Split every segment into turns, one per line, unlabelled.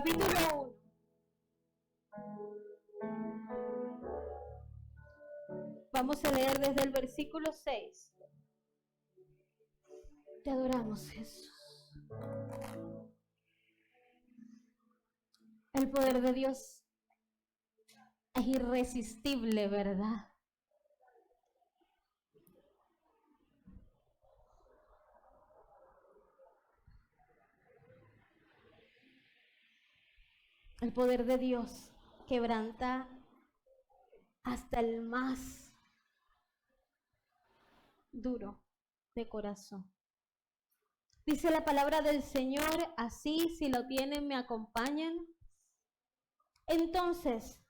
capítulo 1. Vamos a leer desde el versículo 6. Te adoramos, Jesús. El poder de Dios es irresistible, ¿verdad? El poder de Dios quebranta hasta el más duro de corazón. Dice la palabra del Señor así, si lo tienen, me acompañan. Entonces,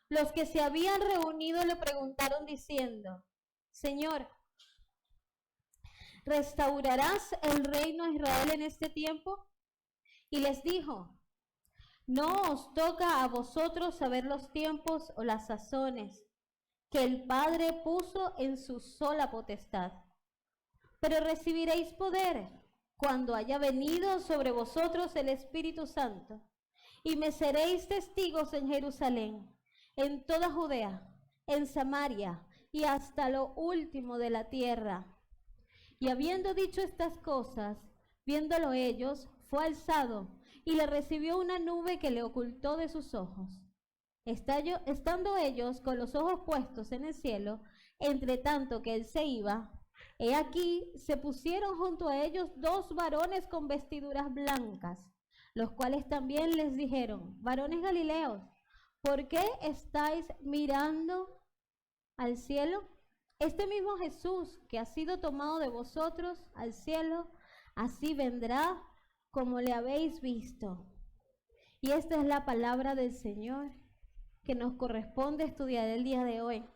los que se habían reunido le preguntaron diciendo: Señor, ¿restaurarás el reino a Israel en este tiempo? Y les dijo: no os toca a vosotros saber los tiempos o las sazones que el Padre puso en su sola potestad, pero recibiréis poder cuando haya venido sobre vosotros el Espíritu Santo, y me seréis testigos en Jerusalén, en toda Judea, en Samaria y hasta lo último de la tierra. Y habiendo dicho estas cosas, viéndolo ellos, fue alzado, y le recibió una nube que le ocultó de sus ojos. Estando ellos con los ojos puestos en el cielo, entre tanto que él se iba, he aquí se pusieron junto a ellos 2 varones con vestiduras blancas, los cuales también les dijeron: varones galileos, ¿por qué estáis mirando al cielo? Este mismo Jesús que ha sido tomado de vosotros al cielo, así vendrá como le habéis visto. Y esta es la palabra del Señor que nos corresponde estudiar el día de hoy.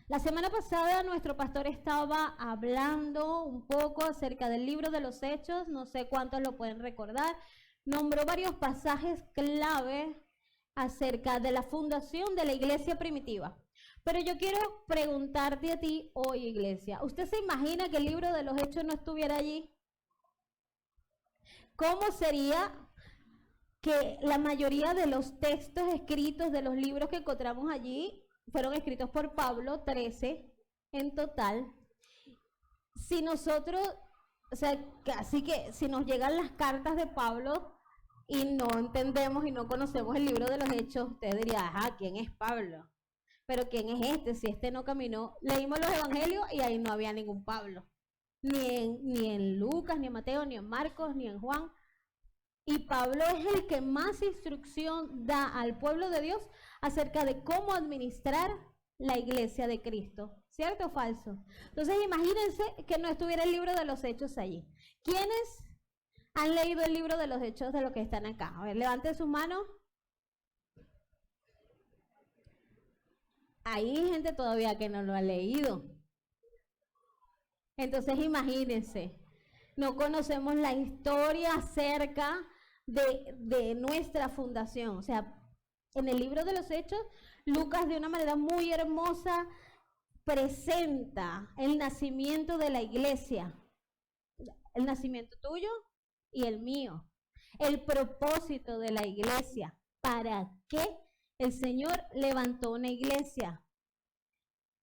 La semana pasada nuestro pastor estaba hablando un poco acerca del libro de los Hechos, no sé cuántos lo pueden recordar. Nombró varios pasajes clave acerca de la fundación de la iglesia primitiva. Pero yo quiero preguntarte a ti hoy, iglesia, ¿usted se imagina que el libro de los Hechos no estuviera allí? ¿Cómo sería que la mayoría de los textos escritos de los libros que encontramos allí fueron escritos por Pablo, 13 en total? Si nosotros, o sea, así que si nos llegan las cartas de Pablo y no entendemos y no conocemos el libro de los Hechos, usted diría: ajá, ¿quién es Pablo? Pero ¿quién es este? Si este no caminó. Leímos los evangelios y ahí no había ningún Pablo. Ni en Lucas, ni en Mateo, ni en Marcos, ni en Juan. Y Pablo es el que más instrucción da al pueblo de Dios acerca de cómo administrar la iglesia de Cristo. ¿Cierto o falso? Entonces imagínense que no estuviera el libro de los Hechos allí. ¿Quiénes han leído el libro de los Hechos de los que están acá? A ver, levanten sus manos. Hay gente todavía que no lo ha leído. Entonces imagínense, no conocemos la historia acerca de nuestra fundación. O sea, en el libro de los Hechos, Lucas de una manera muy hermosa presenta el nacimiento de la iglesia, el nacimiento tuyo y el mío, el propósito de la iglesia, para qué el Señor levantó una iglesia.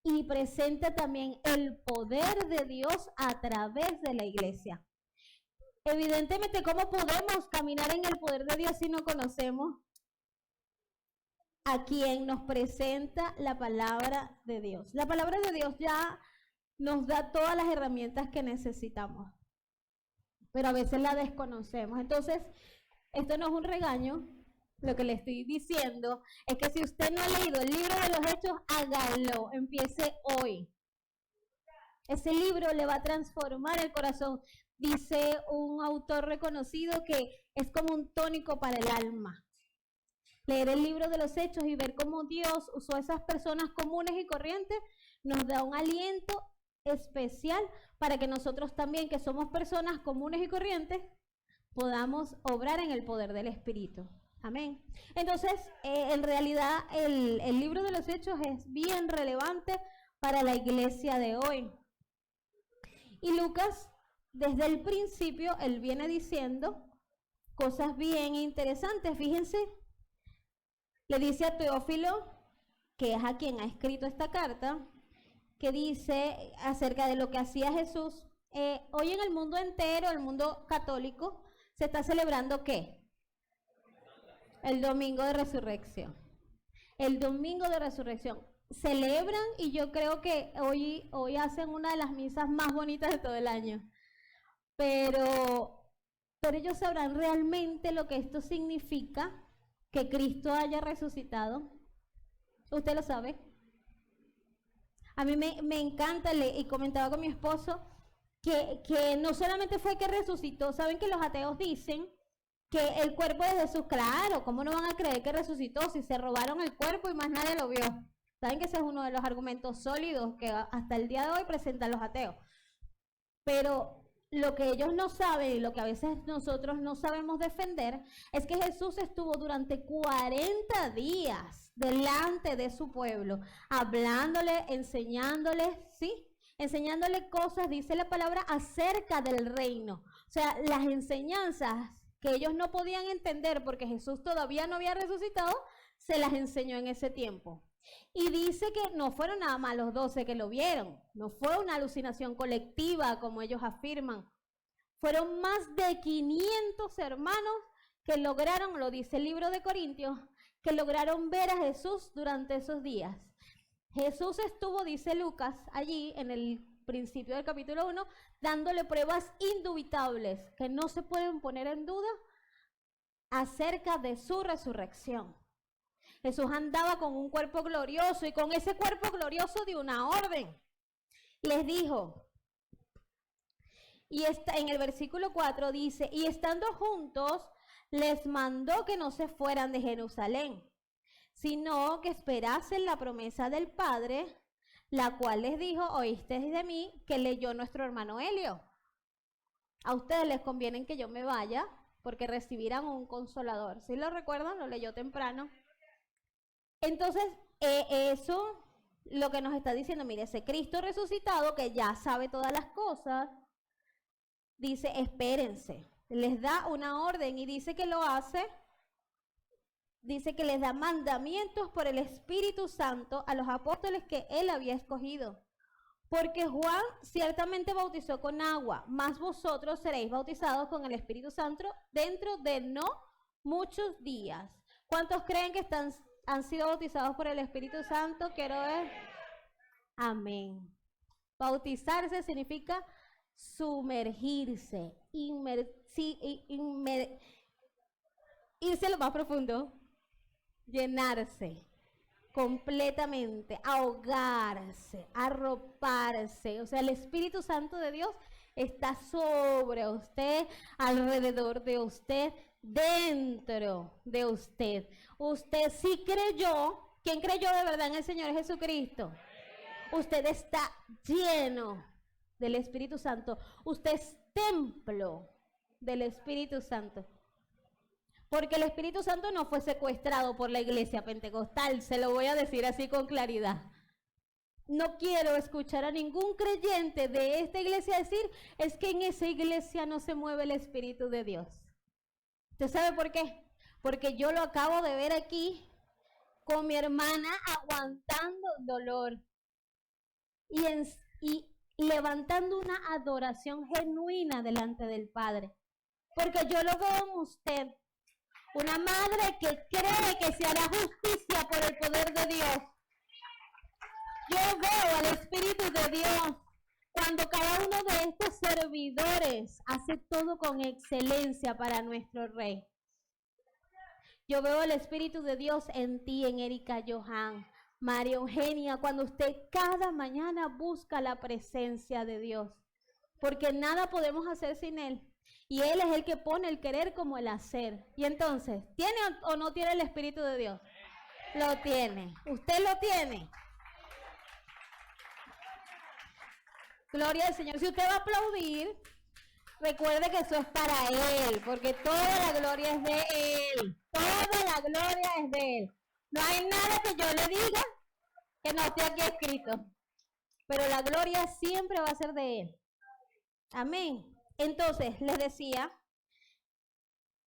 Y presenta también el poder de Dios a través de la iglesia. Evidentemente, ¿cómo podemos caminar en el poder de Dios si no conocemos a quien nos presenta la palabra de Dios? La palabra de Dios ya nos da todas las herramientas que necesitamos, pero a veces la desconocemos. Entonces, esto no es un regaño. Lo que le estoy diciendo es que si usted no ha leído el libro de los Hechos, hágalo, empiece hoy. Ese libro le va a transformar el corazón. Dice un autor reconocido que es como un tónico para el alma. Leer el libro de los Hechos y ver cómo Dios usó a esas personas comunes y corrientes nos da un aliento especial para que nosotros también, que somos personas comunes y corrientes, podamos obrar en el poder del Espíritu. Amén. Entonces, en realidad, el libro de los Hechos es bien relevante para la iglesia de hoy. Y Lucas, desde el principio, él viene diciendo cosas bien interesantes. Fíjense, le dice a Teófilo, que es a quien ha escrito esta carta, que dice acerca de lo que hacía Jesús. Hoy en el mundo entero, el mundo católico, se está celebrando ¿qué? El domingo de resurrección. El domingo de resurrección. Celebran, y yo creo que hoy hacen una de las misas más bonitas de todo el año. Pero ellos sabrán realmente lo que esto significa, que Cristo haya resucitado. ¿Usted lo sabe? A mí me encanta, y comentaba con mi esposo, que no solamente fue que resucitó. Saben que los ateos dicen que el cuerpo de Jesús, claro, ¿cómo no van a creer que resucitó si se robaron el cuerpo y más nadie lo vio? Saben que ese es uno de los argumentos sólidos que hasta el día de hoy presentan los ateos. Pero lo que ellos no saben y lo que a veces nosotros no sabemos defender es que Jesús estuvo durante 40 días delante de su pueblo, hablándole, enseñándole, ¿sí? Enseñándole cosas, dice la palabra, acerca del reino. O sea, las enseñanzas que ellos no podían entender porque Jesús todavía no había resucitado, se las enseñó en ese tiempo. Y dice que no fueron nada más los 12 que lo vieron, no fue una alucinación colectiva como ellos afirman. Fueron más de 500 hermanos que lograron, lo dice el libro de Corintios, que lograron ver a Jesús durante esos días. Jesús estuvo, dice Lucas, allí en el principio del capítulo 1, dándole pruebas indubitables que no se pueden poner en duda acerca de su resurrección. Jesús andaba con un cuerpo glorioso y con ese cuerpo glorioso dio una orden. Les dijo, y en el versículo 4 dice, y estando juntos, les mandó que no se fueran de Jerusalén, sino que esperasen la promesa del Padre, la cual les dijo, oísteis de mí, que leyó nuestro hermano Helio. A ustedes les conviene que yo me vaya, porque recibirán un consolador. ¿Sí lo recuerdan? Lo leyó temprano. Entonces, eso lo que nos está diciendo, mire, ese Cristo resucitado que ya sabe todas las cosas, dice, espérense. Les da una orden y dice que lo hace, dice que les da mandamientos por el Espíritu Santo a los apóstoles que él había escogido. Porque Juan ciertamente bautizó con agua, mas vosotros seréis bautizados con el Espíritu Santo dentro de no muchos días. ¿Cuántos creen que han sido bautizados por el Espíritu Santo? Quiero ver. Amén. Bautizarse significa sumergirse, irse a lo más profundo, llenarse completamente, ahogarse, arroparse. O sea, el Espíritu Santo de Dios está sobre usted, alrededor de usted, dentro de usted. Usted sí creyó. ¿Quién creyó de verdad en el Señor Jesucristo? Usted está lleno del Espíritu Santo. Usted es templo del Espíritu Santo. Porque el Espíritu Santo no fue secuestrado por la iglesia pentecostal, se lo voy a decir así con claridad. No quiero escuchar a ningún creyente de esta iglesia decir, es que en esa iglesia no se mueve el Espíritu de Dios. ¿Usted sabe por qué? Porque yo lo acabo de ver aquí con mi hermana aguantando dolor y levantando una adoración genuina delante del Padre. Porque yo lo veo en usted. Una madre que cree que se hará justicia por el poder de Dios. Yo veo al Espíritu de Dios cuando cada uno de estos servidores hace todo con excelencia para nuestro Rey. Yo veo el Espíritu de Dios en ti, en Erika Johan, María Eugenia, cuando usted cada mañana busca la presencia de Dios. Porque nada podemos hacer sin Él. Y Él es el que pone el querer como el hacer. Y entonces, ¿tiene o no tiene el Espíritu de Dios? Lo tiene. ¿Usted lo tiene? Gloria al Señor. Si usted va a aplaudir, recuerde que eso es para Él, porque toda la gloria es de Él. Toda la gloria es de Él. No hay nada que yo le diga que no esté aquí escrito. Pero la gloria siempre va a ser de Él. Amén. Entonces, les decía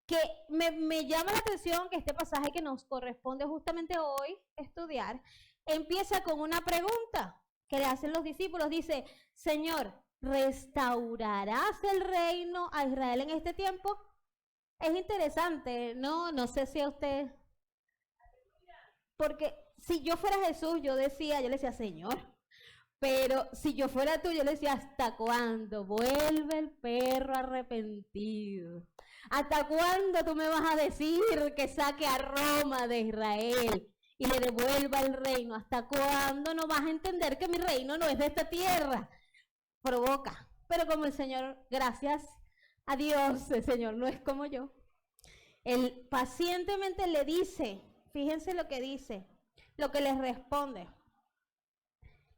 que me llama la atención que este pasaje que nos corresponde justamente hoy estudiar, empieza con una pregunta que le hacen los discípulos. Dice, Señor, ¿restaurarás el reino a Israel en este tiempo? Es interesante, ¿no? No sé si a usted... Porque si yo fuera Jesús, yo le decía, Señor, pero si yo fuera tú, yo le decía, ¿hasta cuándo vuelve el perro arrepentido? ¿Hasta cuándo tú me vas a decir que saque a Roma de Israel y le devuelva el reino? ¿Hasta cuándo no vas a entender que mi reino no es de esta tierra? Provoca. Pero como el Señor, gracias a Dios, el Señor no es como yo. Él pacientemente le dice, fíjense lo que dice, lo que les responde.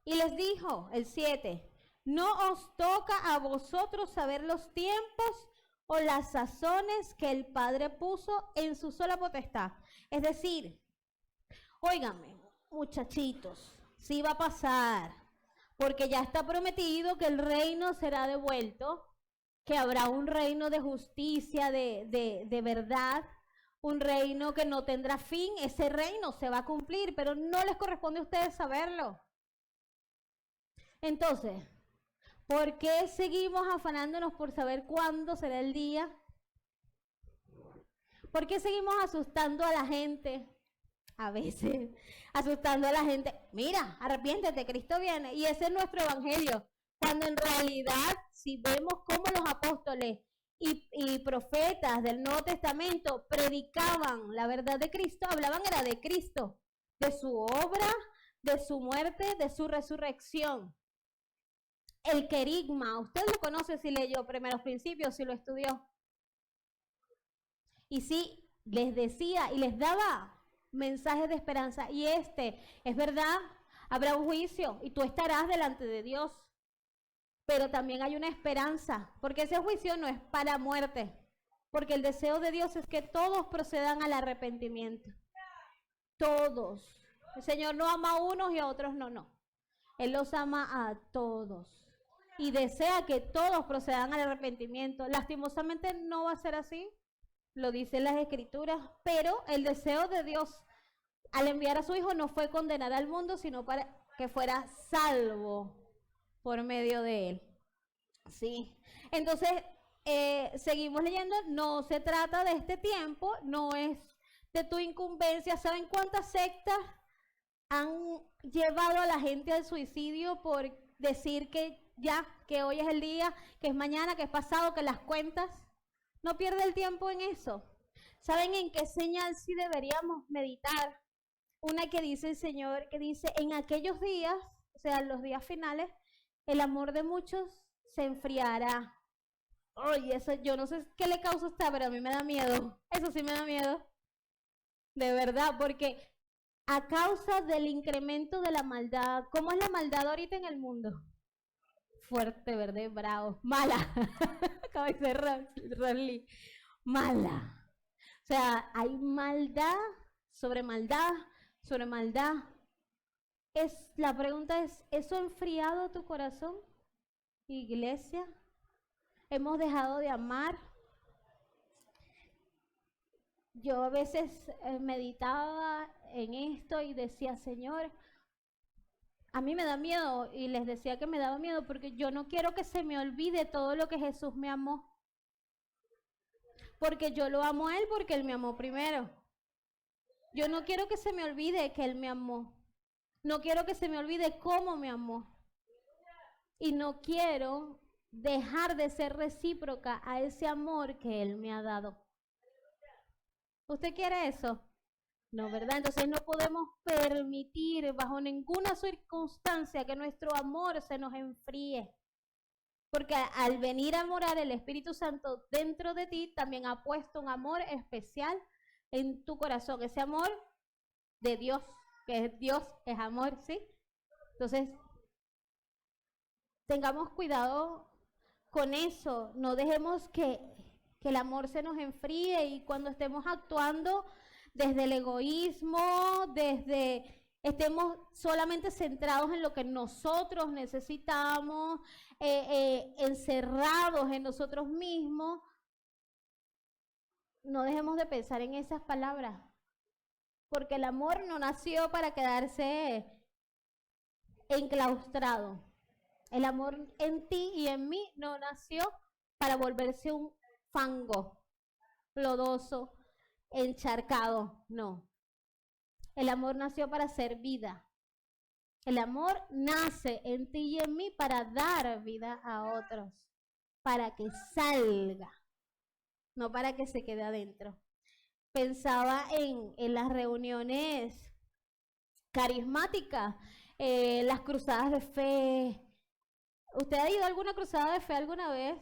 Y les dijo, el 7, no os toca a vosotros saber los tiempos o las sazones que el Padre puso en su sola potestad. Es decir, óiganme, muchachitos, sí va a pasar, porque ya está prometido que el reino será devuelto, que habrá un reino de justicia, de verdad, un reino que no tendrá fin. Ese reino se va a cumplir, pero no les corresponde a ustedes saberlo. Entonces, ¿por qué seguimos afanándonos por saber cuándo será el día? ¿Por qué seguimos asustando a la gente? A veces, asustando a la gente. Mira, arrepiéntete, Cristo viene. Y ese es nuestro evangelio. Cuando en realidad, si vemos cómo los apóstoles y profetas del Nuevo Testamento predicaban la verdad de Cristo, hablaban era de Cristo, de su obra, de su muerte, de su resurrección. El querigma, usted lo conoce si leyó Primeros Principios, si lo estudió. Y sí, les decía y les daba mensajes de esperanza. Y es verdad, habrá un juicio y tú estarás delante de Dios. Pero también hay una esperanza, porque ese juicio no es para muerte. Porque el deseo de Dios es que todos procedan al arrepentimiento. Todos. El Señor no ama a unos y a otros no. Él los ama a todos. Y desea que todos procedan al arrepentimiento. Lastimosamente no va a ser así, lo dicen las Escrituras, pero el deseo de Dios al enviar a su Hijo no fue condenar al mundo, sino para que fuera salvo por medio de él. Sí. Entonces, seguimos leyendo, no se trata de este tiempo, no es de tu incumbencia. ¿Saben cuántas sectas han llevado a la gente al suicidio por decir que ya, que hoy es el día, que es mañana, que es pasado, que las cuentas? No pierde el tiempo en eso. ¿Saben en qué señal sí deberíamos meditar? Una que dice el Señor, que dice, en aquellos días, o sea, los días finales, el amor de muchos se enfriará. Oye, eso yo no sé qué le causa a usted, pero a mí me da miedo. Eso sí me da miedo. De verdad, porque a causa del incremento de la maldad, ¿cómo es la maldad ahorita en el mundo? Fuerte, verde, bravo, mala. Acaba de decir Rally. Mala. O sea, hay maldad sobre maldad sobre maldad. La pregunta es, ¿eso ha enfriado tu corazón, iglesia? ¿Hemos dejado de amar? Yo a veces meditaba en esto y decía, Señor, a mí me da miedo, y les decía que me daba miedo porque yo no quiero que se me olvide todo lo que Jesús me amó. Porque yo lo amo a Él porque Él me amó primero. Yo no quiero que se me olvide que Él me amó. No quiero que se me olvide cómo me amó. Y no quiero dejar de ser recíproca a ese amor que Él me ha dado. ¿Usted quiere eso? No, ¿verdad? Entonces no podemos permitir bajo ninguna circunstancia que nuestro amor se nos enfríe. Porque al venir a morar el Espíritu Santo dentro de ti, también ha puesto un amor especial en tu corazón. Ese amor de Dios, que es Dios, es amor, ¿sí? Entonces, tengamos cuidado con eso. No dejemos que el amor se nos enfríe, y cuando estemos actuando desde el egoísmo, estemos solamente centrados en lo que nosotros necesitamos, encerrados en nosotros mismos, no dejemos de pensar en esas palabras, porque el amor no nació para quedarse enclaustrado. El amor en ti y en mí no nació para volverse un fango lodoso, encharcado, no. El amor nació para ser vida. El amor nace en ti y en mí para dar vida a otros, para que salga, no para que se quede adentro. Pensaba en las reuniones carismáticas, las cruzadas de fe. ¿Usted ha ido a alguna cruzada de fe alguna vez?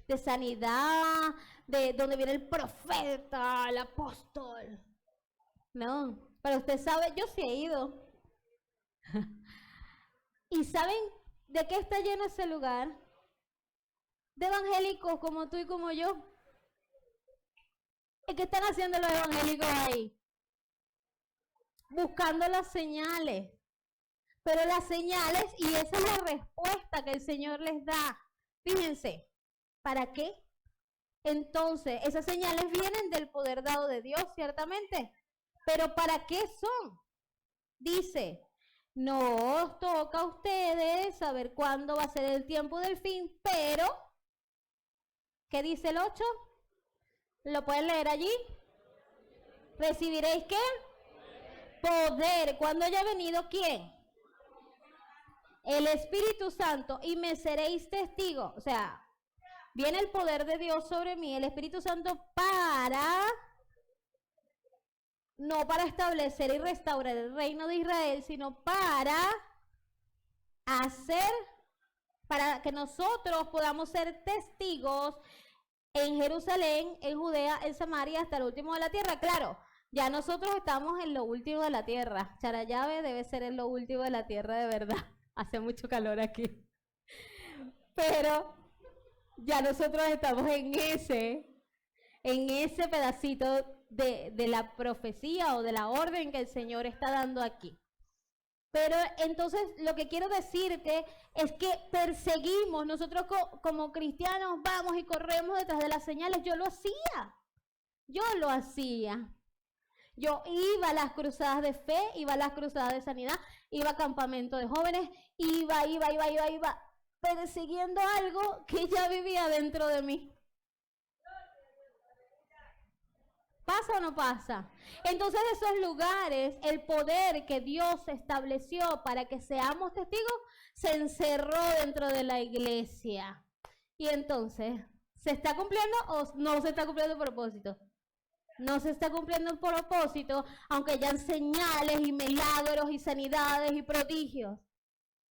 De sanidad, de donde viene el profeta, el apóstol. No, pero usted sabe, yo sí he ido. ¿Y saben de qué está lleno ese lugar? De evangélicos como tú y como yo. ¿Y qué están haciendo los evangélicos ahí? Buscando las señales. Pero las señales, y esa es la respuesta que el Señor les da. Fíjense, ¿para qué? Entonces, esas señales vienen del poder dado de Dios, ciertamente. Pero ¿para qué son? Dice, no os toca a ustedes saber cuándo va a ser el tiempo del fin, pero, ¿qué dice el 8? ¿Lo pueden leer allí? ¿Recibiréis qué? Poder. ¿Cuándo haya venido quién? El Espíritu Santo, y me seréis testigos. O sea, viene el poder de Dios sobre mí, el Espíritu Santo no para establecer y restaurar el reino de Israel, sino para que nosotros podamos ser testigos en Jerusalén, en Judea, en Samaria, hasta el último de la tierra. Claro, ya nosotros estamos en lo último de la tierra. Charallave debe ser en lo último de la tierra de verdad. Hace mucho calor aquí. Pero ya nosotros estamos en ese pedacito de la profecía o de la orden que el Señor está dando aquí. Pero entonces lo que quiero decirte es que perseguimos, nosotros como cristianos vamos y corremos detrás de las señales. Yo lo hacía. Yo iba a las cruzadas de fe, iba a las cruzadas de sanidad, iba a campamento de jóvenes, iba, persiguiendo algo que ya vivía dentro de mí. ¿Pasa o no pasa? Entonces esos lugares, el poder que Dios estableció para que seamos testigos, se encerró dentro de la iglesia. Y entonces, ¿se está cumpliendo o no se está cumpliendo el propósito? No se está cumpliendo el propósito, aunque hayan señales y milagros y sanidades y prodigios.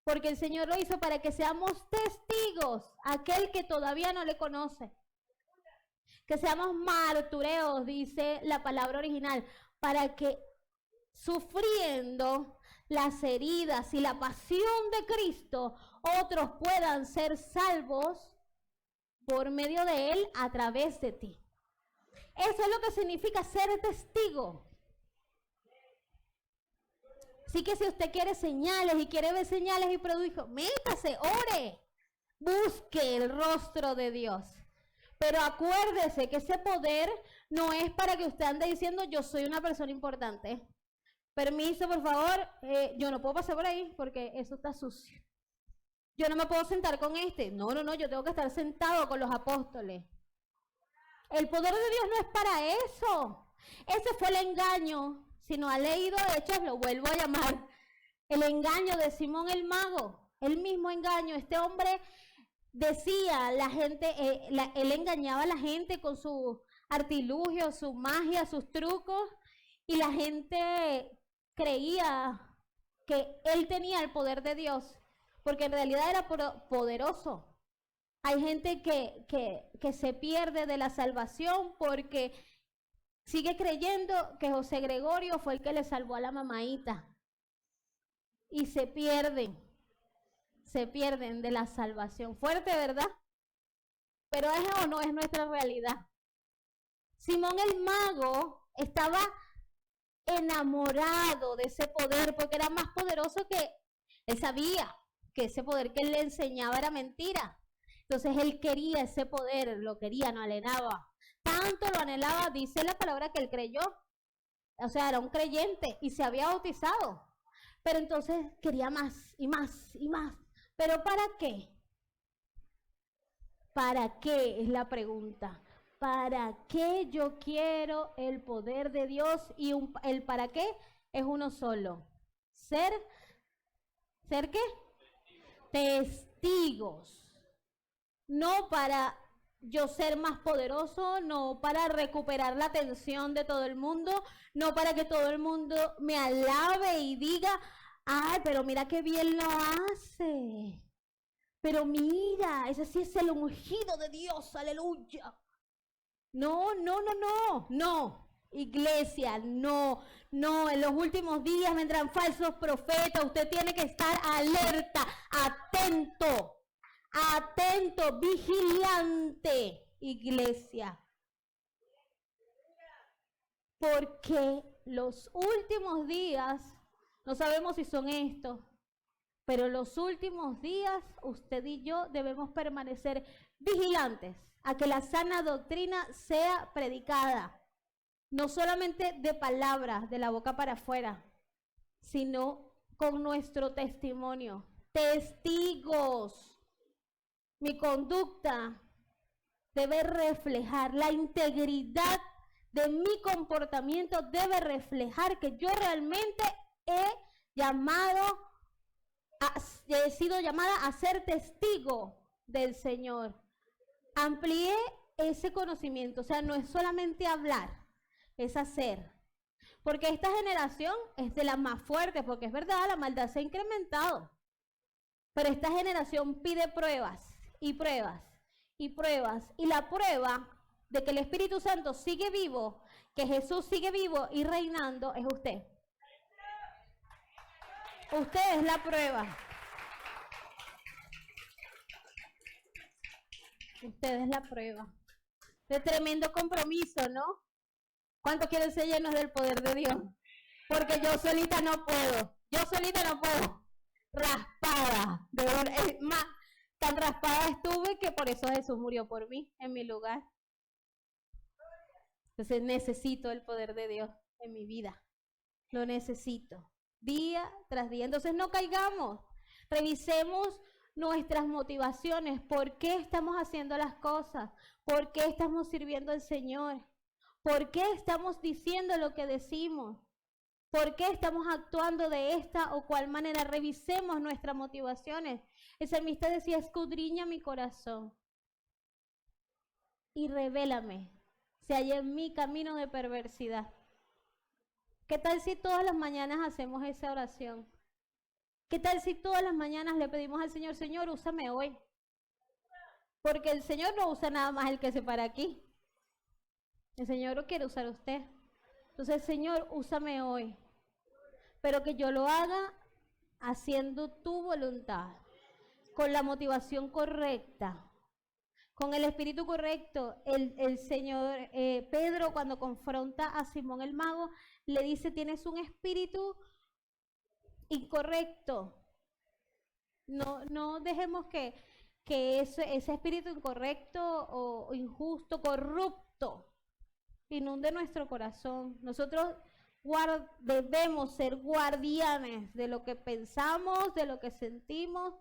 Porque el Señor lo hizo para que seamos testigos a aquel que todavía no le conoce. Que seamos martureos, dice la palabra original, para que sufriendo las heridas y la pasión de Cristo, otros puedan ser salvos por medio de Él a través de ti. Eso es lo que significa ser testigo. Así que si usted quiere señales y quiere ver señales y prodigios, métase, ore, busque el rostro de Dios. Pero acuérdese que ese poder no es para que usted ande diciendo yo soy una persona importante. Permiso, por favor, yo no puedo pasar por ahí porque eso está sucio. Yo no me puedo sentar con este. No, yo tengo que estar sentado con los apóstoles. El poder de Dios no es para eso. Ese fue el engaño. Si no ha leído Hechos, lo vuelvo a llamar. El engaño de Simón el mago. El mismo engaño. Este hombre decía, la gente, él engañaba a la gente con sus artilugios, su magia, sus trucos. Y la gente creía que él tenía el poder de Dios. Porque en realidad era poderoso. Hay gente que se pierde de la salvación porque sigue creyendo que José Gregorio fue el que le salvó a la mamaíta. Y se pierden de la salvación. Fuerte, ¿verdad? Pero ¿es o no es nuestra realidad? Simón el mago estaba enamorado de ese poder porque era más poderoso que él sabía que ese poder que él le enseñaba era mentira. Entonces él quería ese poder, lo quería, no alienaba. Tan tanto lo anhelaba, dice la palabra que él creyó. O sea, era un creyente y se había bautizado. Pero entonces quería más y más y más. ¿Pero para qué? ¿Para qué? Es la pregunta. ¿Para qué yo quiero el poder de Dios? Y el para qué es uno solo. ¿Ser qué? Testigos. No para yo ser más poderoso, no para recuperar la atención de todo el mundo, no para que todo el mundo me alabe y diga, ay, pero mira qué bien lo hace. Pero mira, ese sí es el ungido de Dios, aleluya. No, no, no, no, no. Iglesia, no, no. En los últimos días vendrán falsos profetas. Usted tiene que estar alerta, atento, atento, vigilante, iglesia. Porque los últimos días, no sabemos si son estos, pero los últimos días, usted y yo debemos permanecer vigilantes a que la sana doctrina sea predicada. No solamente de palabras, de la boca para afuera, sino con nuestro testimonio. Testigos. Mi conducta debe reflejar, la integridad de mi comportamiento debe reflejar que yo realmente he sido llamada a ser testigo del Señor. Amplié ese conocimiento, o sea, no es solamente hablar, es hacer. Porque esta generación es de las más fuertes, porque es verdad, la maldad se ha incrementado. Pero esta generación pide pruebas y pruebas y pruebas. Y la prueba de que el Espíritu Santo sigue vivo, que Jesús sigue vivo y reinando, es usted. Usted es la prueba. Usted es la prueba. De tremendo compromiso, ¿no? ¿Cuántos quieren ser llenos del poder de Dios? Porque yo solita no puedo. Yo solita no puedo. Raspada. Tan raspada estuve que por eso Jesús murió por mí, en mi lugar. Entonces necesito el poder de Dios en mi vida. Lo necesito. Día tras día. Entonces no caigamos. Revisemos nuestras motivaciones. ¿Por qué estamos haciendo las cosas? ¿Por qué estamos sirviendo al Señor? ¿Por qué estamos diciendo lo que decimos? ¿Por qué estamos actuando de esta o cual manera? Revisemos nuestras motivaciones. El salmista decía, escudriña mi corazón y revélame si hay en mí camino de perversidad. ¿Qué tal si todas las mañanas hacemos esa oración? ¿Qué tal si todas las mañanas le pedimos al Señor, Señor, úsame hoy? Porque el Señor no usa nada más el que se para aquí. El Señor lo quiere usar a usted. Entonces, Señor, úsame hoy. Pero que yo lo haga haciendo tu voluntad, con la motivación correcta, con el espíritu correcto. El Señor, Pedro, cuando confronta a Simón el mago, le dice, tienes un espíritu incorrecto. No dejemos que ese espíritu incorrecto o injusto, corrupto, inunde nuestro corazón. Nosotros debemos ser guardianes de lo que pensamos, de lo que sentimos.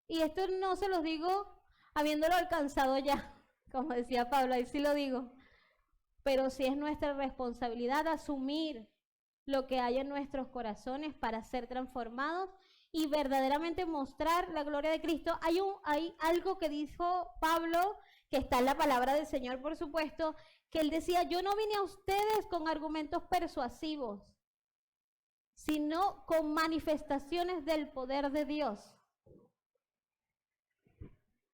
Y esto no se los digo habiéndolo alcanzado ya, como decía Pablo, ahí sí lo digo. Pero sí es nuestra responsabilidad asumir lo que hay en nuestros corazones para ser transformados y verdaderamente mostrar la gloria de Cristo. Hay algo que dijo Pablo, que está en la palabra del Señor, por supuesto, que él decía, yo no vine a ustedes con argumentos persuasivos, sino con manifestaciones del poder de Dios.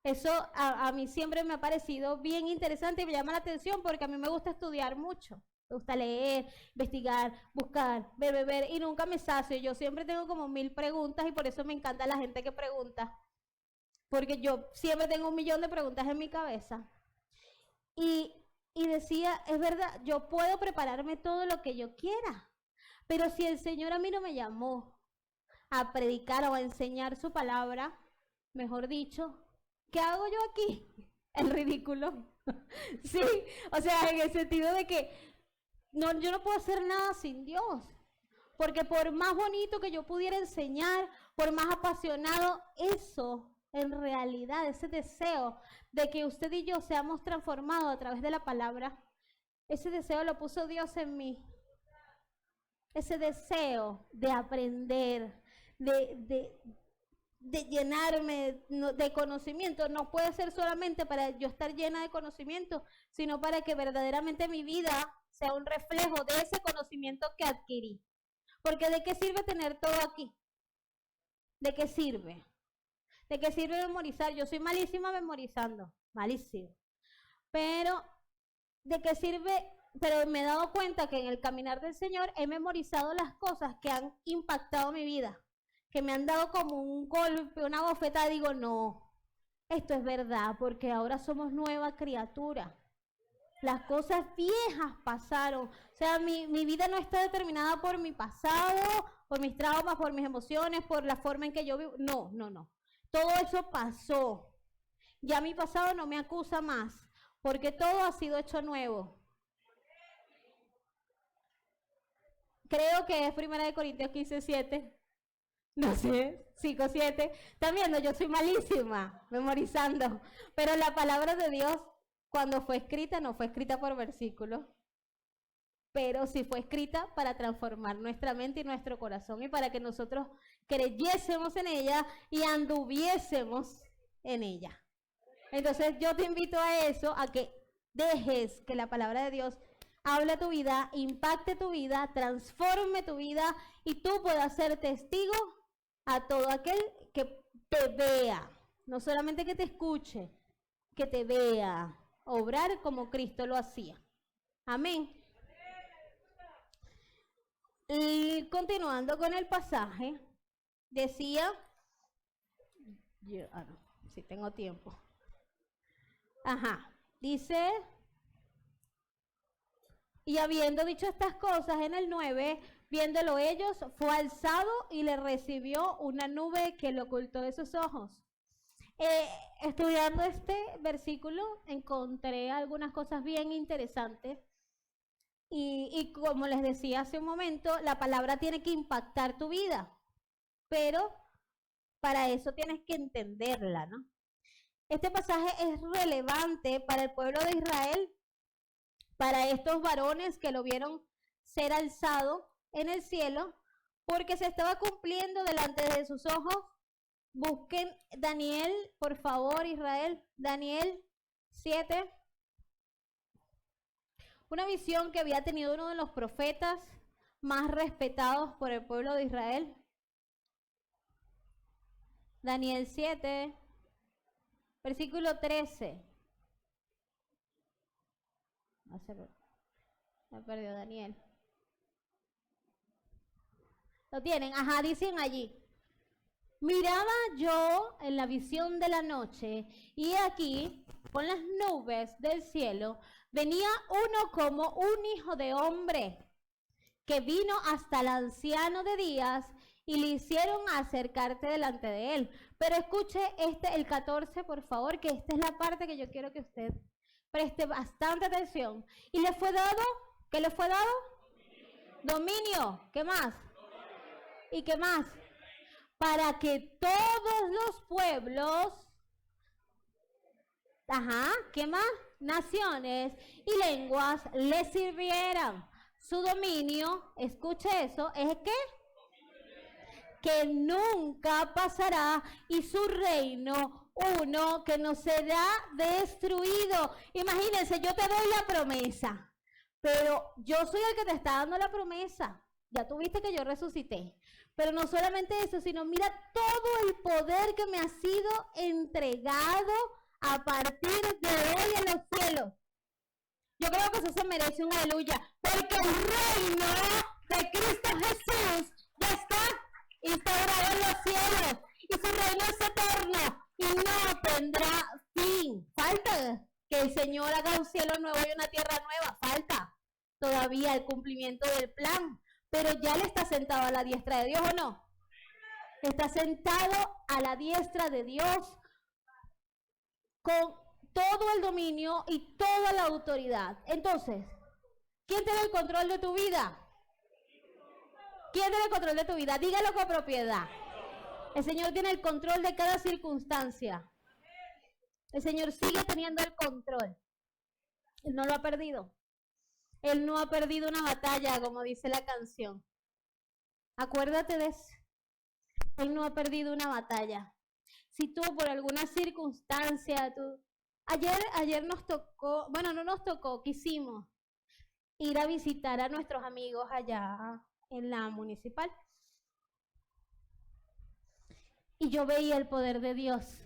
Eso a mí siempre me ha parecido bien interesante y me llama la atención porque a mí me gusta estudiar mucho. Me gusta leer, investigar, buscar, ver, y nunca me sacio. Yo siempre tengo como 1000 preguntas y por eso me encanta la gente que pregunta. Porque yo siempre tengo 1.000.000 de preguntas en mi cabeza. Y decía, es verdad, yo puedo prepararme todo lo que yo quiera. Pero si el Señor a mí no me llamó a predicar o a enseñar su palabra, mejor dicho, ¿qué hago yo aquí? el ridículo. Sí, o sea, en el sentido de que no, yo no puedo hacer nada sin Dios. Porque por más bonito que yo pudiera enseñar, por más apasionado, eso en realidad, ese deseo de que usted y yo seamos transformados a través de la palabra, ese deseo lo puso Dios en mí. Ese deseo de aprender, de llenarme de conocimiento, no puede ser solamente para yo estar llena de conocimiento, sino para que verdaderamente mi vida sea un reflejo de ese conocimiento que adquirí. Porque ¿de qué sirve tener todo aquí? ¿De qué sirve? ¿De qué sirve memorizar? Yo soy malísima memorizando, malísimo. Pero, ¿de qué sirve? Pero me he dado cuenta que en el caminar del Señor he memorizado las cosas que han impactado mi vida, que me han dado como un golpe, una bofetada. Digo, no, esto es verdad, porque ahora somos nueva criatura. Las cosas viejas pasaron. O sea, mi vida no está determinada por mi pasado, por mis traumas, por mis emociones, por la forma en que yo vivo. No, no, no. Todo eso pasó. Ya mi pasado no me acusa más, porque todo ha sido hecho nuevo. Creo que es 1 Corintios 15:7. No sé, 5:7. Están viendo, yo soy malísima memorizando. Pero la palabra de Dios, cuando fue escrita, no fue escrita por versículos, pero sí fue escrita para transformar nuestra mente y nuestro corazón y para que nosotros creyésemos en ella y anduviésemos en ella. Entonces yo te invito a eso, a que dejes que la palabra de Dios hable tu vida, impacte tu vida, transforme tu vida y tú puedas ser testigo a todo aquel que te vea, no solamente que te escuche, que te vea obrar como Cristo lo hacía. Amén. Y continuando con el pasaje, decía, no, si tengo tiempo. Ajá, dice, y habiendo dicho estas cosas en el 9, viéndolo ellos, fue alzado y le recibió una nube que lo ocultó de sus ojos. Estudiando este versículo encontré algunas cosas bien interesantes y como les decía hace un momento, la palabra tiene que impactar tu vida, pero para eso tienes que entenderla, ¿no? Este pasaje es relevante para el pueblo de Israel, para estos varones que lo vieron ser alzado en el cielo, porque se estaba cumpliendo delante de sus ojos. Busquen Daniel, por favor, Israel, Daniel 7. Una visión que había tenido uno de los profetas más respetados por el pueblo de Israel. Daniel 7, versículo 13. Me perdió Daniel. ¿Lo tienen? Ajá, dicen allí. Miraba yo en la visión de la noche, y aquí, con las nubes del cielo, venía uno como un hijo de hombre, que vino hasta el anciano de días, y le hicieron acercarse delante de él. Pero escuche el 14, por favor, que esta es la parte que yo quiero que usted preste bastante atención. Y le fue dado, ¿qué le fue dado? Dominio. ¿Qué más? ¿Y qué más? Para que todos los pueblos, ¿qué más? Naciones y lenguas le sirvieran. Su dominio, escuche eso, es que nunca pasará, y su reino uno que no será destruido. Imagínense, yo te doy la promesa, pero yo soy el que te está dando la promesa. Ya tuviste que yo resucité. Pero no solamente eso, sino mira todo el poder que me ha sido entregado a partir de hoy en los cielos. Yo creo que eso se merece un aleluya, porque el reino de Cristo Jesús ya está instaurado en los cielos, y su reino es eterno y no tendrá fin. Falta que el Señor haga un cielo nuevo y una tierra nueva, falta todavía el cumplimiento del plan. Pero ya le está sentado a la diestra de Dios, ¿o no? Está sentado a la diestra de Dios con todo el dominio y toda la autoridad. Entonces, ¿quién tiene el control de tu vida? ¿Quién tiene el control de tu vida? Dígalo con propiedad. El Señor tiene el control de cada circunstancia. El Señor sigue teniendo el control. Él no lo ha perdido. Él no ha perdido una batalla, como dice la canción. Acuérdate de eso. Él no ha perdido una batalla. Si tú por alguna circunstancia, ayer nos tocó, bueno, no nos tocó, quisimos ir a visitar a nuestros amigos allá en la municipal. Y yo veía el poder de Dios.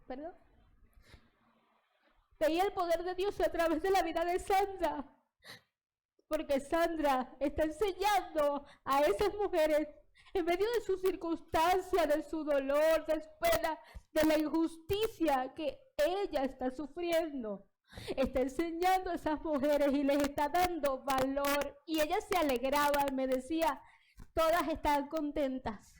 ¿Perdón? Veía el poder de Dios a través de la vida de Sandra. Porque Sandra está enseñando a esas mujeres, en medio de su circunstancia, de su dolor, de su pena, de la injusticia que ella está sufriendo. Está enseñando a esas mujeres y les está dando valor. Y ella se alegraba y me decía, todas están contentas.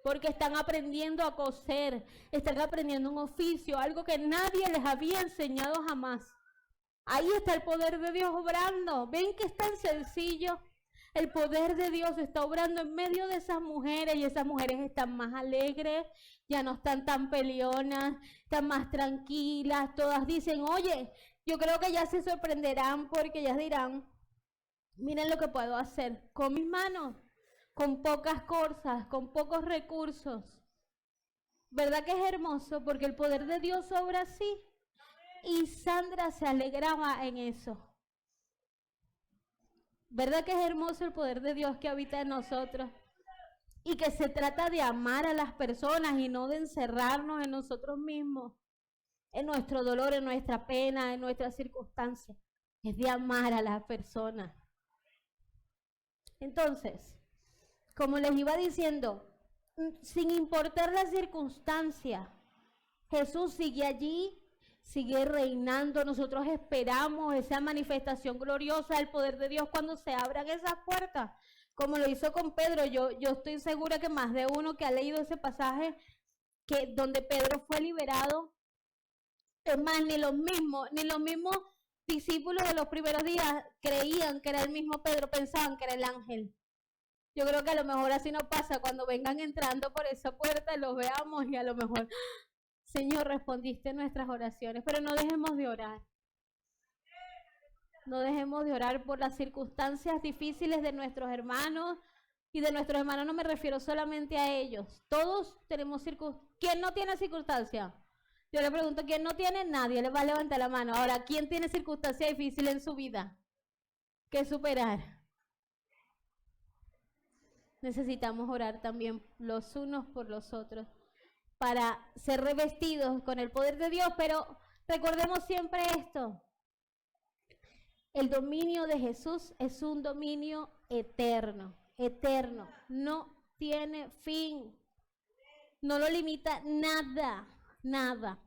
Porque están aprendiendo a coser, están aprendiendo un oficio, algo que nadie les había enseñado jamás. Ahí está el poder de Dios obrando. ¿Ven que es tan sencillo? El poder de Dios está obrando en medio de esas mujeres y esas mujeres están más alegres, ya no están tan peleonas, están más tranquilas. Todas dicen, oye, yo creo que ya se sorprenderán porque ellas dirán, miren lo que puedo hacer con mis manos, con pocas cosas, con pocos recursos. ¿Verdad que es hermoso? Porque el poder de Dios obra así. Y Sandra se alegraba en eso. ¿Verdad que es hermoso el poder de Dios que habita en nosotros? Y que se trata de amar a las personas y no de encerrarnos en nosotros mismos, en nuestro dolor, en nuestra pena, en nuestras circunstancias. Es de amar a las personas. Entonces, como les iba diciendo, sin importar la circunstancia, Jesús sigue allí, sigue reinando. Nosotros esperamos esa manifestación gloriosa del poder de Dios cuando se abran esas puertas, como lo hizo con Pedro. Yo estoy segura que más de uno que ha leído ese pasaje, que donde Pedro fue liberado, es más, ni los mismos discípulos de los primeros días creían que era el mismo Pedro, pensaban que era el ángel. Yo creo que a lo mejor así nos pasa cuando vengan entrando por esa puerta, los veamos y a lo mejor, Señor, respondiste nuestras oraciones. Pero no dejemos de orar. No dejemos de orar por las circunstancias difíciles de nuestros hermanos. Y de nuestros hermanos no me refiero solamente a ellos. Todos tenemos circunstancias. ¿Quién no tiene circunstancia? Yo le pregunto, ¿quién no tiene? Nadie le va a levantar la mano. Ahora, ¿quién tiene circunstancias difíciles en su vida que superar? Necesitamos orar también los unos por los otros para ser revestidos con el poder de Dios, pero recordemos siempre esto. El dominio de Jesús es un dominio eterno, eterno, no tiene fin, no lo limita nada, nada.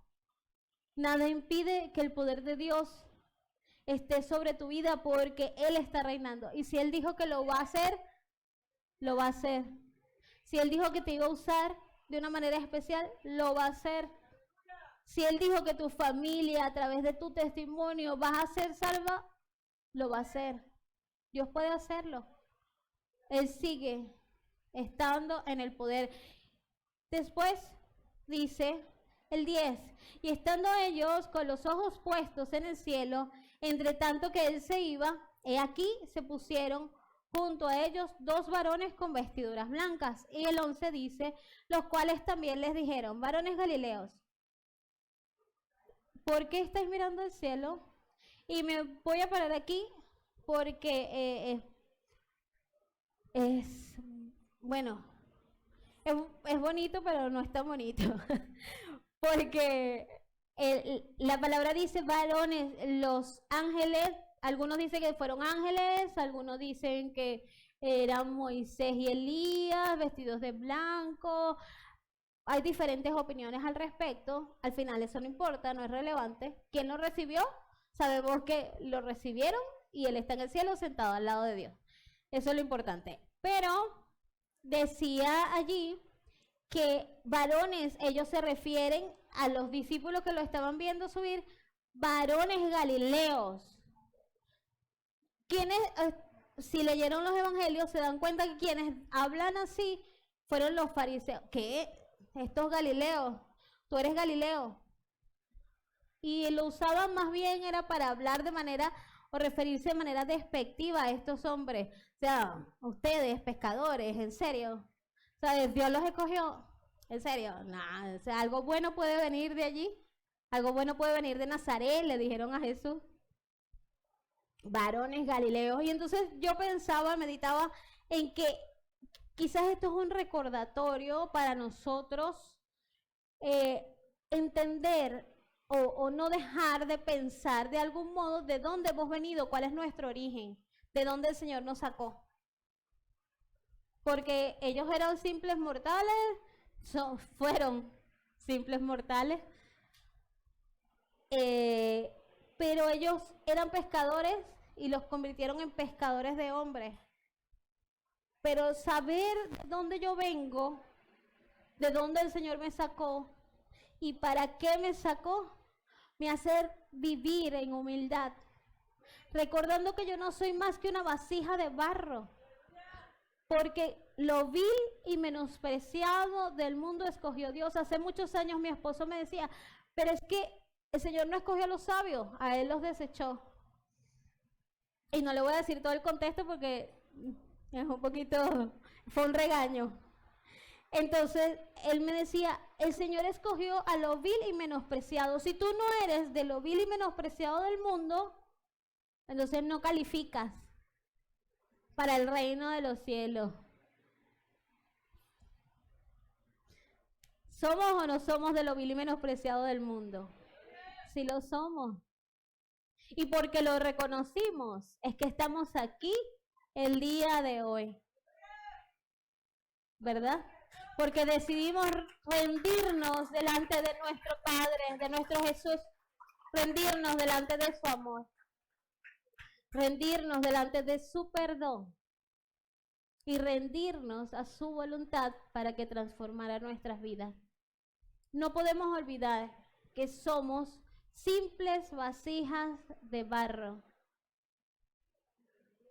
Nada impide que el poder de Dios esté sobre tu vida porque Él está reinando. Y si Él dijo que lo va a hacer, lo va a hacer. Si Él dijo que te iba a usar de una manera especial, lo va a hacer. Si Él dijo que tu familia, a través de tu testimonio, vas a ser salva, lo va a hacer. Dios puede hacerlo. Él sigue estando en el poder. Después dice el 10, y estando ellos con los ojos puestos en el cielo, entre tanto que Él se iba, he aquí se pusieron junto a ellos 2 varones con vestiduras blancas. Y el 11 dice, los cuales también les dijeron, varones galileos, ¿por qué estáis mirando al cielo? Y me voy a parar aquí porque bueno, es bonito, pero no es tan bonito. Porque la palabra dice varones, los ángeles. Algunos dicen que fueron ángeles, algunos dicen que eran Moisés y Elías vestidos de blanco. Hay diferentes opiniones al respecto. Al final eso no importa, no es relevante. ¿Quién lo recibió? Sabemos que lo recibieron y Él está en el cielo sentado al lado de Dios. Eso es lo importante. Pero decía allí que varones, ellos se refieren a los discípulos que lo estaban viendo subir, varones galileos. Quienes, si leyeron los evangelios, se dan cuenta que quienes hablan así fueron los fariseos. ¿Qué? Estos galileos, tú eres galileo. Y lo usaban más bien era para hablar de manera o referirse de manera despectiva a estos hombres. O sea, ustedes, pescadores, ¿en serio? O sea, Dios los escogió. ¿En serio? Nah, o sea, algo bueno puede venir de allí. Algo bueno puede venir de Nazaret, le dijeron a Jesús. Varones galileos. Y entonces yo pensaba, meditaba en que quizás esto es un recordatorio para nosotros entender o no dejar de pensar de algún modo de dónde hemos venido, cuál es nuestro origen, de dónde el Señor nos sacó. Porque ellos eran simples mortales, fueron simples mortales, pero ellos eran pescadores y los convirtieron en pescadores de hombres. Pero saber de dónde yo vengo, de dónde el Señor me sacó y para qué me sacó, me hace vivir en humildad, recordando que yo no soy más que una vasija de barro, porque lo vil y menospreciado del mundo escogió Dios. Hace muchos años mi esposo me decía, pero es que el Señor no escogió a los sabios, a Él los desechó. Y no le voy a decir todo el contexto porque es un poquito, fue un regaño. Entonces, él me decía, el Señor escogió a lo vil y menospreciado. Si tú no eres de lo vil y menospreciado del mundo, entonces no calificas para el reino de los cielos. ¿Somos o no somos de lo vil y menospreciado del mundo? Sí lo somos. Y porque lo reconocimos, es que estamos aquí el día de hoy. ¿Verdad? Porque decidimos rendirnos delante de nuestro Padre, de nuestro Jesús, rendirnos delante de su amor, rendirnos delante de su perdón y rendirnos a su voluntad para que transformara nuestras vidas. No podemos olvidar que somos simples vasijas de barro,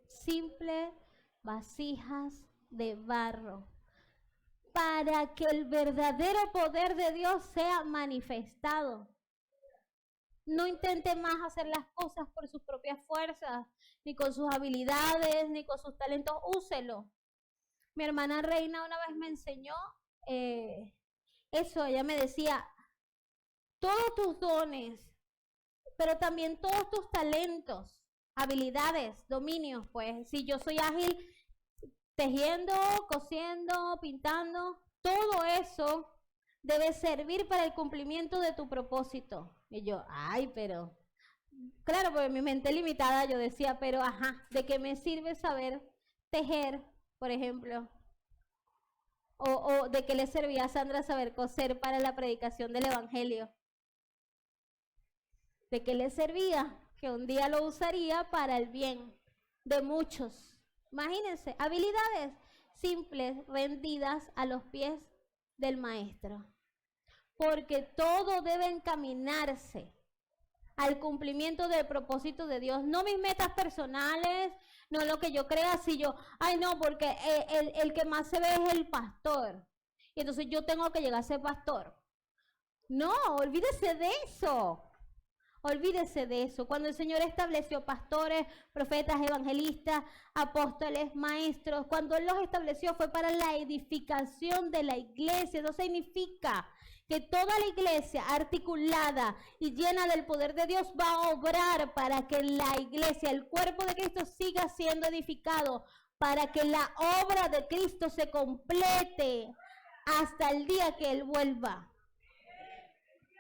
simples vasijas de barro, para que el verdadero poder de Dios sea manifestado. No intente más hacer las cosas por sus propias fuerzas, ni con sus habilidades, ni con sus talentos. Úselo. Mi hermana Reina una vez me enseñó eso. Ella me decía, todos tus dones, pero también todos tus talentos, habilidades, dominios, pues. Si yo soy ágil tejiendo, cosiendo, pintando, todo eso debe servir para el cumplimiento de tu propósito. Y yo, ay, pero, claro, porque mi mente limitada, yo decía, pero, ajá, ¿de qué me sirve saber tejer, por ejemplo? O ¿de qué le servía a Sandra saber coser para la predicación del Evangelio? ¿De qué le servía? Que un día lo usaría para el bien de muchos. Imagínense, habilidades simples rendidas a los pies del Maestro. Porque todo debe encaminarse al cumplimiento del propósito de Dios. No mis metas personales, no lo que yo crea, si yo, ay no, porque el que más se ve es el pastor. Y entonces yo tengo que llegar a ser pastor. No, olvídese de eso. Olvídese de eso. Cuando el Señor estableció pastores, profetas, evangelistas, apóstoles, maestros, cuando Él los estableció fue para la edificación de la iglesia. Eso significa que toda la iglesia articulada y llena del poder de Dios va a obrar para que la iglesia, el cuerpo de Cristo siga siendo edificado, para que la obra de Cristo se complete hasta el día que Él vuelva.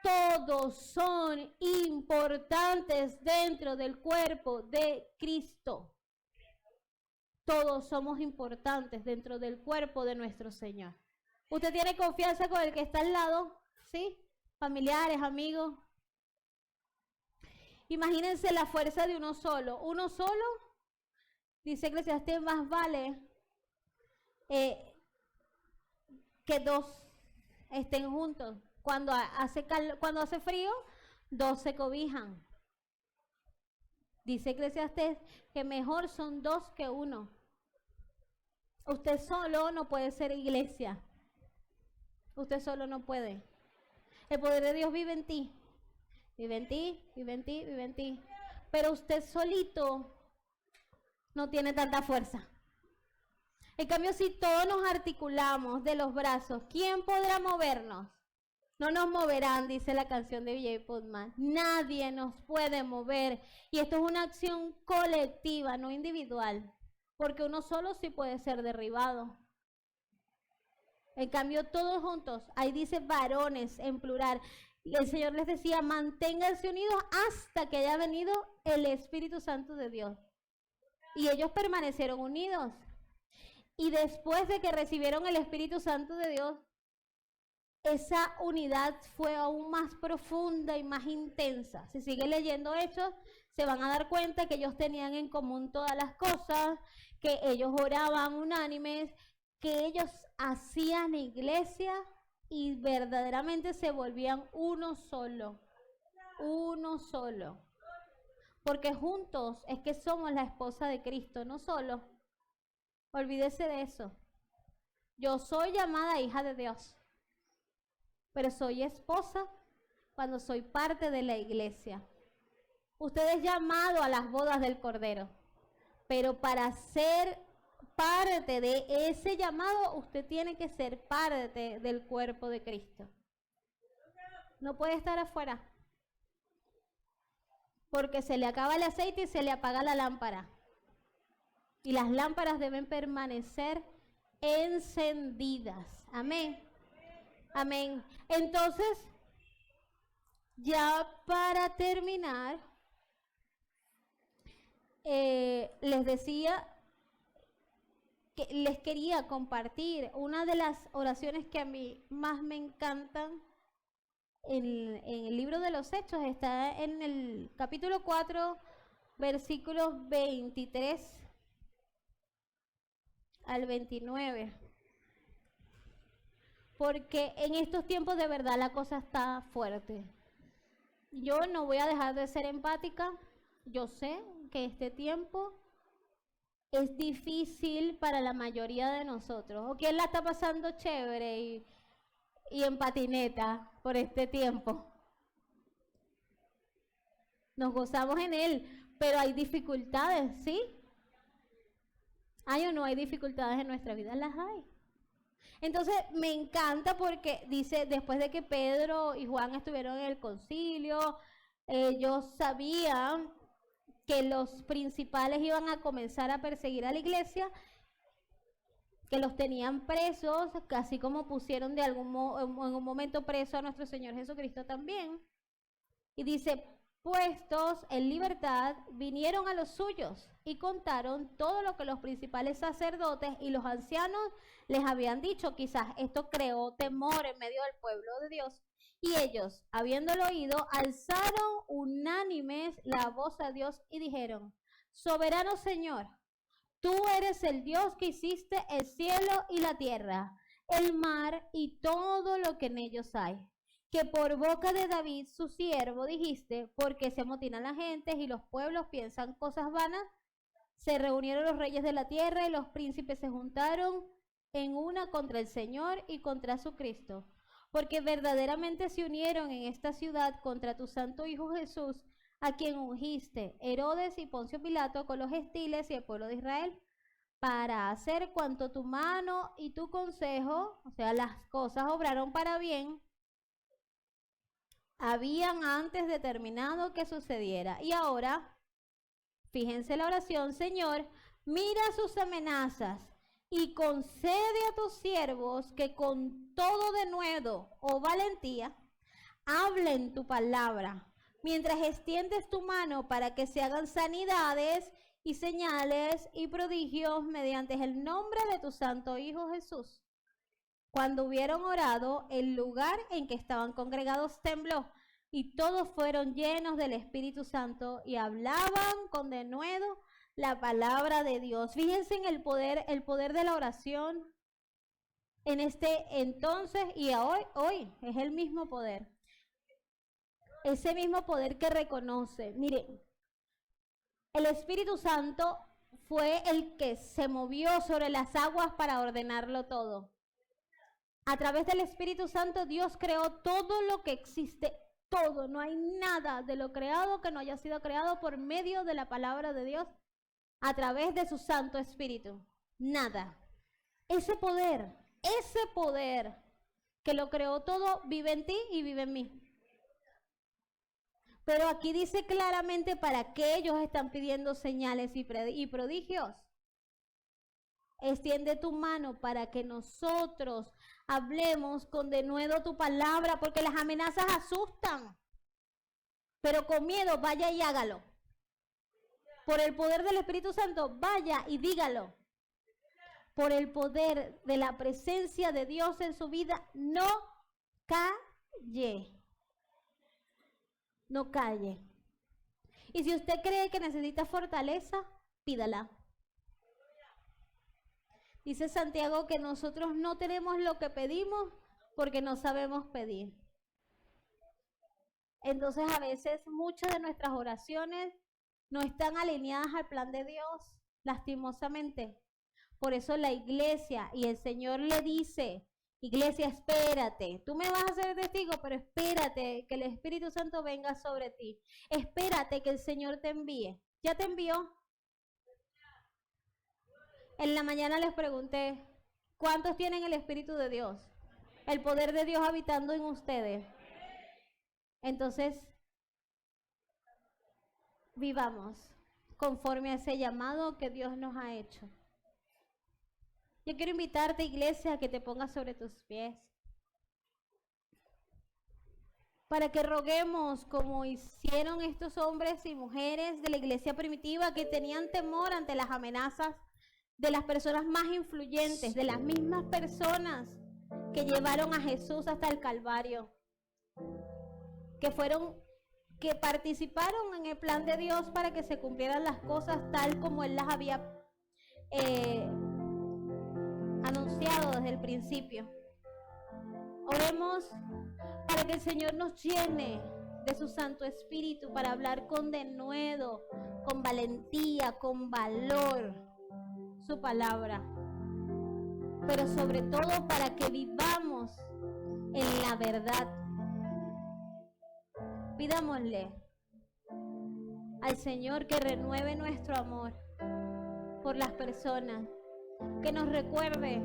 Todos son importantes dentro del cuerpo de Cristo. Todos somos importantes dentro del cuerpo de nuestro Señor. ¿Usted tiene confianza con el que está al lado? ¿Sí? Familiares, amigos. Imagínense la fuerza de uno solo. Uno solo, dice Eclesiastés, más vale que dos. estén juntos. Cuando hace frío, 2 se cobijan. Dice Eclesiastés que mejor son 2 que 1. Usted solo no puede ser iglesia. Usted solo no puede. El poder de Dios vive en ti. Vive en ti, vive en ti, vive en ti. Pero usted solito no tiene tanta fuerza. En cambio, si todos nos articulamos de los brazos, ¿quién podrá movernos? No nos moverán, dice la canción de J. Putman. Nadie nos puede mover. Y esto es una acción colectiva, no individual. Porque uno solo sí puede ser derribado. En cambio, todos juntos, ahí dice varones en plural. Y el Señor les decía, manténganse unidos hasta que haya venido el Espíritu Santo de Dios. Y ellos permanecieron unidos. Y después de que recibieron el Espíritu Santo de Dios, esa unidad fue aún más profunda y más intensa. Si sigue leyendo Hechos, se van a dar cuenta que ellos tenían en común todas las cosas, que ellos oraban unánimes, que ellos hacían iglesia y verdaderamente se volvían uno solo. Uno solo. Porque juntos es que somos la esposa de Cristo, no solo. Olvídese de eso. Yo soy llamada hija de Dios, pero soy esposa cuando soy parte de la iglesia. Usted es llamado a las bodas del Cordero, pero para ser parte de ese llamado, usted tiene que ser parte del cuerpo de Cristo. No puede estar afuera, porque se le acaba el aceite y se le apaga la lámpara. Y las lámparas deben permanecer encendidas. Amén. Amén. Entonces, ya para terminar, les decía que les quería compartir una de las oraciones que a mí más me encantan en el libro de los Hechos. Está en el capítulo 4, versículos 23 al 29. Porque en estos tiempos de verdad la cosa está fuerte. Yo no voy a dejar de ser empática. Yo sé que este tiempo es difícil para la mayoría de nosotros. ¿O quién la está pasando chévere y en patineta por este tiempo? Nos gozamos en él, pero hay dificultades, ¿sí? ¿Hay o no hay dificultades en nuestra vida? Las hay. Entonces me encanta porque dice, después de que Pedro y Juan estuvieron en el concilio, ellos sabían que los principales iban a comenzar a perseguir a la iglesia, que los tenían presos, así como pusieron en un momento preso a nuestro Señor Jesucristo también. Y dice, puestos en libertad, vinieron a los suyos y contaron todo lo que los principales sacerdotes y los ancianos les habían dicho. Quizás esto creó temor en medio del pueblo de Dios. Y ellos, habiéndolo oído, alzaron unánimes la voz a Dios y dijeron, soberano Señor, tú eres el Dios que hiciste el cielo y la tierra, el mar y todo lo que en ellos hay. Que por boca de David, su siervo, dijiste, porque se amotinan las gentes y los pueblos piensan cosas vanas. Se reunieron los reyes de la tierra y los príncipes se juntaron en una contra el Señor y contra su Cristo. Porque verdaderamente se unieron en esta ciudad contra tu santo Hijo Jesús, a quien ungiste, Herodes y Poncio Pilato, con los gentiles y el pueblo de Israel, para hacer cuanto tu mano y tu consejo, o sea, las cosas obraron para bien, habían antes determinado que sucediera. Y ahora, fíjense la oración, Señor, mira sus amenazas y concede a tus siervos que con todo denuedo o valentía hablen tu palabra, mientras extiendes tu mano para que se hagan sanidades y señales y prodigios mediante el nombre de tu santo Hijo Jesús. Cuando hubieron orado, el lugar en que estaban congregados tembló, y todos fueron llenos del Espíritu Santo y hablaban con denuedo la palabra de Dios. Fíjense en el poder de la oración. en este entonces y a hoy es el mismo poder. Ese mismo poder que reconoce. Miren, el Espíritu Santo fue el que se movió sobre las aguas para ordenarlo todo. A través del Espíritu Santo Dios creó todo lo que existe, todo. No hay nada de lo creado que no haya sido creado por medio de la palabra de Dios a través de su Santo Espíritu. Nada. Ese poder que lo creó todo vive en ti y vive en mí. Pero aquí dice claramente para qué ellos están pidiendo señales y prodigios. Extiende tu mano para que nosotros hablemos con denuedo tu palabra, porque las amenazas asustan. Pero con miedo, vaya y hágalo. Por el poder del Espíritu Santo, vaya y dígalo. Por el poder de la presencia de Dios en su vida, no calle. No calle. Y si usted cree que necesita fortaleza, pídala. Dice Santiago que nosotros no tenemos lo que pedimos porque no sabemos pedir. Entonces a veces muchas de nuestras oraciones no están alineadas al plan de Dios, lastimosamente. Por eso la iglesia y el Señor le dice, iglesia, espérate, tú me vas a ser testigo, pero espérate que el Espíritu Santo venga sobre ti. Espérate que el Señor te envíe. ¿Ya te envió? En la mañana les pregunté, ¿cuántos tienen el Espíritu de Dios? El poder de Dios habitando en ustedes. Entonces, vivamos conforme a ese llamado que Dios nos ha hecho. Yo quiero invitarte, iglesia, a que te pongas sobre tus pies, para que roguemos como hicieron estos hombres y mujeres de la iglesia primitiva que tenían temor ante las amenazas de las personas más influyentes, de las mismas personas que llevaron a Jesús hasta el Calvario, que participaron en el plan de Dios para que se cumplieran las cosas tal como Él las había anunciado desde el principio. Oremos para que el Señor nos llene de su Santo Espíritu para hablar con denuedo, con valentía, con valor su palabra, pero sobre todo para que vivamos en la verdad. Pidámosle al Señor que renueve nuestro amor por las personas, que nos recuerde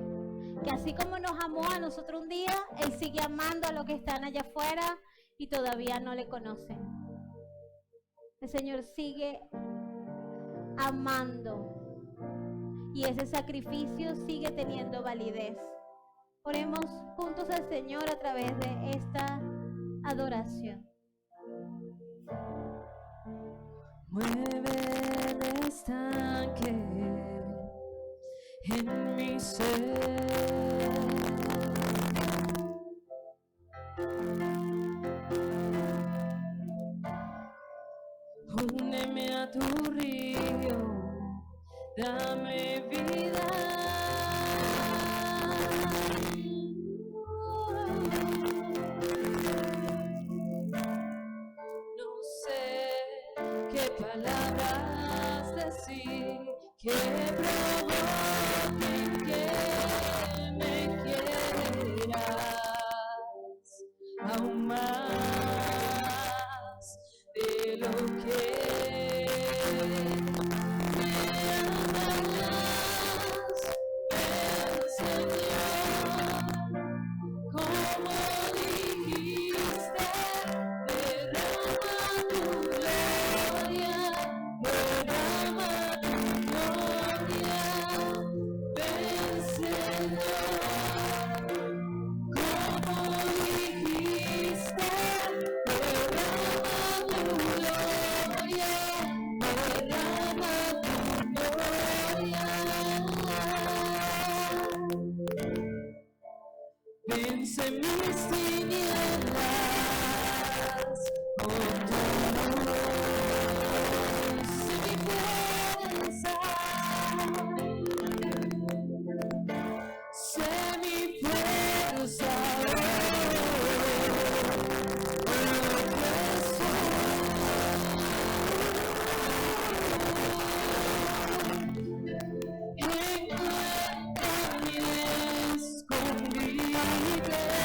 que así como nos amó a nosotros un día, Él sigue amando a los que están allá afuera y todavía no le conocen. El Señor sigue amando y ese sacrificio sigue teniendo validez. Oremos juntos al Señor a través de esta adoración.
Mueve el estanque en mi ser. Úneme a tu río, dame vida. No sé qué palabras decir que provoquen que me quieras aún más de lo que me amas, Señor, como dijiste, derrama tu gloria, derrama tu gloria, ven, Señor, como dijiste, derrama tu gloria, derrama tu gloria. Vence mis tinieblas con tu luz, sé mi fuerza, sé mi fuerza. iglesia.